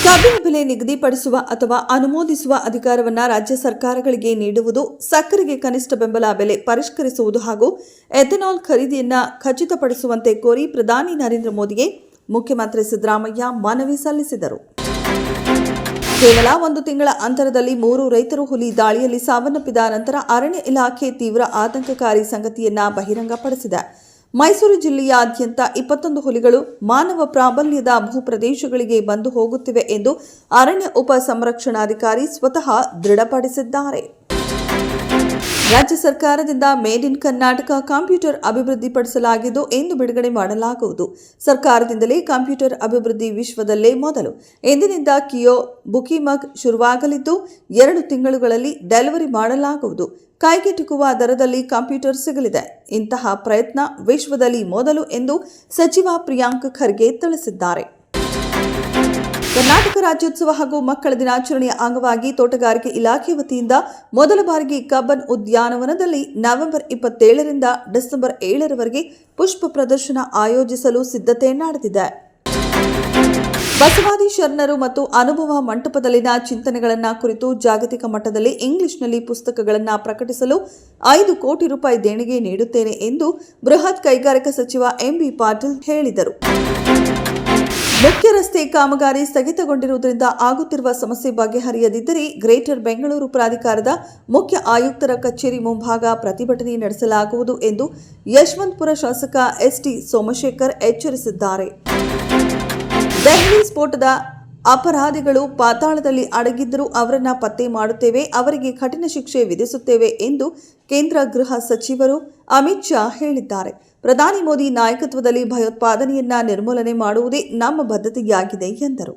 ಕಬ್ಬಿನ ಬೆಲೆ ನಿಗದಿಪಡಿಸುವ ಅಥವಾ ಅನುಮೋದಿಸುವ ಅಧಿಕಾರವನ್ನು ರಾಜ್ಯ ಸರ್ಕಾರಗಳಿಗೆ ನೀಡುವುದು, ಸಕ್ಕರೆಗೆ ಕನಿಷ್ಠ ಬೆಂಬಲ ಬೆಲೆ ಪರಿಷ್ಕರಿಸುವುದು ಹಾಗೂ ಎಥೆನಾಲ್ ಖರೀದಿಯನ್ನು ಖಚಿತಪಡಿಸುವಂತೆ ಕೋರಿ ಪ್ರಧಾನಿ ನರೇಂದ್ರ ಮೋದಿಗೆ ಮುಖ್ಯಮಂತ್ರಿ ಸಿದ್ದರಾಮಯ್ಯ ಮನವಿ ಸಲ್ಲಿಸಿದರು. ಕೇವಲ ಒಂದು ತಿಂಗಳ ಅಂತರದಲ್ಲಿ 3 ರೈತರು ಹುಲಿ ದಾಳಿಯಲ್ಲಿ ಸಾವನ್ನಪ್ಪಿದ ನಂತರ ಅರಣ್ಯ ಇಲಾಖೆ ತೀವ್ರ ಆತಂಕಕಾರಿ ಸಂಗತಿಯನ್ನ ಬಹಿರಂಗಪಡಿಸಿದೆ. ಮೈಸೂರು ಜಿಲ್ಲೆಯಾದ್ಯಂತ 21 ಹುಲಿಗಳು ಮಾನವ ಪ್ರಾಬಲ್ಯದ ಭೂಪ್ರದೇಶಗಳಿಗೆ ಬಂದು ಹೋಗುತ್ತಿವೆ ಎಂದು ಅರಣ್ಯ ಉಪ ಸಂರಕ್ಷಣಾಧಿಕಾರಿ ಸ್ವತಃ ದೃಢಪಡಿಸಿದ್ದಾರೆ. ರಾಜ್ಯ ಸರ್ಕಾರದಿಂದ ಮೇಡ್ ಇನ್ ಕರ್ನಾಟಕ ಕಂಪ್ಯೂಟರ್ ಅಭಿವೃದ್ಧಿಪಡಿಸಲಾಗಿದ್ದು ಎಂದು ಬಿಡುಗಡೆ ಮಾಡಲಾಗುವುದು. ಸರ್ಕಾರದಿಂದಲೇ ಕಂಪ್ಯೂಟರ್ ಅಭಿವೃದ್ಧಿ ವಿಶ್ವದಲ್ಲೇ ಮೊದಲು. ಇಂದಿನಿಂದ ಕಿಯೋ ಬುಕಿಮಗ್ ಶುರುವಾಗಲಿದ್ದು 2 ತಿಂಗಳುಗಳಲ್ಲಿ ಡೆಲಿವರಿ ಮಾಡಲಾಗುವುದು. ಕೈಗೆಟುಕುವ ದರದಲ್ಲಿ ಕಂಪ್ಯೂಟರ್ ಸಿಗಲಿದೆ. ಇಂತಹ ಪ್ರಯತ್ನ ವಿಶ್ವದಲ್ಲಿ ಮೊದಲು ಎಂದು ಸಚಿವ ಪ್ರಿಯಾಂಕ್ ಖರ್ಗೆ ತಿಳಿಸಿದ್ದಾರೆ. ಕರ್ನಾಟಕ ರಾಜ್ಯೋತ್ಸವ ಹಾಗೂ ಮಕ್ಕಳ ದಿನಾಚರಣೆಯ ಅಂಗವಾಗಿ ತೋಟಗಾರಿಕೆ ಇಲಾಖೆ ವತಿಯಿಂದ ಮೊದಲ ಬಾರಿಗೆ ಕಬ್ಬನ್ ಉದ್ಯಾನವನದಲ್ಲಿ ನವೆಂಬರ್ 27ರಿಂದ ಡಿಸೆಂಬರ್ 7ರವರೆಗೆ ಪುಷ್ಪ ಪ್ರದರ್ಶನ ಆಯೋಜಿಸಲು ಸಿದ್ಧತೆ ನಡೆದಿದೆ. ಬಸವಾದಿ ಶರಣರು ಮತ್ತು ಅನುಭವ ಮಂಟಪದಲ್ಲಿನ ಚಿಂತನೆಗಳನ್ನು ಕುರಿತು ಜಾಗತಿಕ ಮಟ್ಟದಲ್ಲಿ ಇಂಗ್ಲಿಷ್ನಲ್ಲಿ ಪುಸ್ತಕಗಳನ್ನು ಪ್ರಕಟಿಸಲು 5 ಕೋಟಿ ರೂಪಾಯಿ ದೇಣಿಗೆ ನೀಡುತ್ತೇನೆ ಎಂದು ಬೃಹತ್ ಕೈಗಾರಿಕಾ ಸಚಿವ ಎಂಬಿ ಪಾಟೀಲ್ ಹೇಳಿದರು. ಮುಖ್ಯ ರಸ್ತೆ ಕಾಮಗಾರಿ ಸ್ಥಗಿತಗೊಂಡಿರುವುದರಿಂದ ಆಗುತ್ತಿರುವ ಸಮಸ್ಯೆ ಬಗೆಹರಿಯದಿದ್ದರೆ ಗ್ರೇಟರ್ ಬೆಂಗಳೂರು ಪ್ರಾಧಿಕಾರದ ಮುಖ್ಯ ಆಯುಕ್ತರ ಕಚೇರಿ ಮುಂಭಾಗ ಪ್ರತಿಭಟನೆ ನಡೆಸಲಾಗುವುದು ಎಂದು ಯಶವಂತಪುರ ಶಾಸಕ ಎಸ್ಟಿ ಸೋಮಶೇಖರ್ ಎಚ್ಚರಿಸಿದ್ದಾರೆ. ದೆಹಲಿ ಸ್ಫೋಟದ ಅಪರಾಧಿಗಳು ಪಾತಾಳದಲ್ಲಿ ಅಡಗಿದ್ದರೂ ಅವರನ್ನು ಪತ್ತೆ ಮಾಡುತ್ತೇವೆ, ಅವರಿಗೆ ಕಠಿಣ ಶಿಕ್ಷೆ ವಿಧಿಸುತ್ತೇವೆ ಎಂದು ಕೇಂದ್ರ ಗೃಹ ಸಚಿವರು ಅಮಿತ್ ಶಾ ಹೇಳಿದ್ದಾರೆ. ಪ್ರಧಾನಿ ಮೋದಿ ನಾಯಕತ್ವದಲ್ಲಿ ಭಯೋತ್ಪಾದನೆಯನ್ನ ನಿರ್ಮೂಲನೆ ಮಾಡುವುದೇ ನಮ್ಮ ಬದ್ಧತೆಯಾಗಿದೆ ಎಂದರು.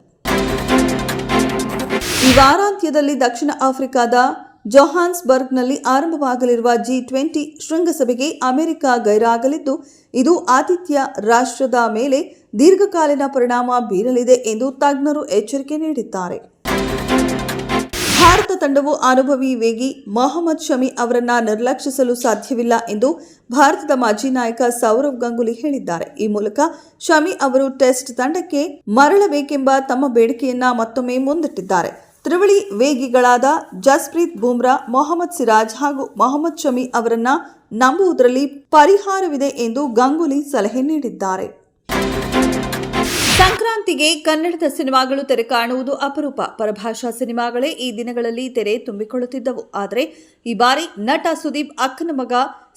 ಈ ವಾರಾಂತ್ಯದಲ್ಲಿ ದಕ್ಷಿಣ ಆಫ್ರಿಕಾದ ಜೋಹಾನ್ಸ್ಬರ್ಗ್ನಲ್ಲಿ ಆರಂಭವಾಗಲಿರುವ G20 ಶೃಂಗಸಭೆಗೆ ಅಮೆರಿಕ ಗೈರಾಗಲಿದ್ದು, ಇದು ಆತಿಥ್ಯ ರಾಷ್ಟ್ರದ ಮೇಲೆ ದೀರ್ಘಕಾಲೀನ ಪರಿಣಾಮ ಬೀರಲಿದೆ ಎಂದು ತಜ್ಞರು ಎಚ್ಚರಿಕೆ ನೀಡಿದ್ದಾರೆ. ಭಾರತ ತಂಡವು ಅನುಭವಿ ವೇಗಿ ಮೊಹಮ್ಮದ್ ಶಮಿ ಅವರನ್ನು ನಿರ್ಲಕ್ಷಿಸಲು ಸಾಧ್ಯವಿಲ್ಲ ಎಂದು ಭಾರತದ ಮಾಜಿ ನಾಯಕ ಸೌರವ್ ಗಂಗೂಲಿ ಹೇಳಿದ್ದಾರೆ. ಈ ಮೂಲಕ ಶಮಿ ಅವರು ಟೆಸ್ಟ್ ತಂಡಕ್ಕೆ ಮರಳಬೇಕೆಂಬ ತಮ್ಮ ಬೇಡಿಕೆಯನ್ನ ಮತ್ತೊಮ್ಮೆ ಮುಂದಿಟ್ಟಿದ್ದಾರೆ. ತ್ರಿವಳಿ ವೇಗಿಗಳಾದ ಜಸ್ಪ್ರೀತ್ ಬೂಮ್ರಾ, ಮೊಹಮ್ಮದ್ ಸಿರಾಜ್ ಹಾಗೂ ಮೊಹಮ್ಮದ್ ಶಮಿ ಅವರನ್ನ ನಂಬುವುದರಲ್ಲಿ ಪರಿಹಾರವಿದೆ ಎಂದು ಗಂಗೂಲಿ ಸಲಹೆ ನೀಡಿದ್ದಾರೆ. ಸಂಕ್ರಾಂತಿಗೆ ಕನ್ನಡದ ಸಿನಿಮಾಗಳು ತೆರೆ ಕಾಣುವುದು ಅಪರೂಪ. ಪರಭಾಷಾ ಸಿನಿಮಾಗಳೇ ಈ ದಿನಗಳಲ್ಲಿ ತೆರೆ ತುಂಬಿಕೊಳ್ಳುತ್ತಿದ್ದವು. ಆದರೆ ಈ ಬಾರಿ ನಟ ಸುದೀಪ್ ಅಕ್ಕನ ಮಗ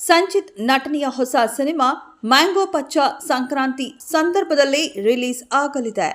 ಸಂಚಿತ್ ನಟನೆಯ ಹೊಸ ಸಿನಿಮಾ ಮ್ಯಾಂಗೋ ಪಚ್ಚ ಸಂಕ್ರಾಂತಿ ಸಂದರ್ಭದಲ್ಲೇ ರಿಲೀಸ್ ಆಗಲಿದೆ.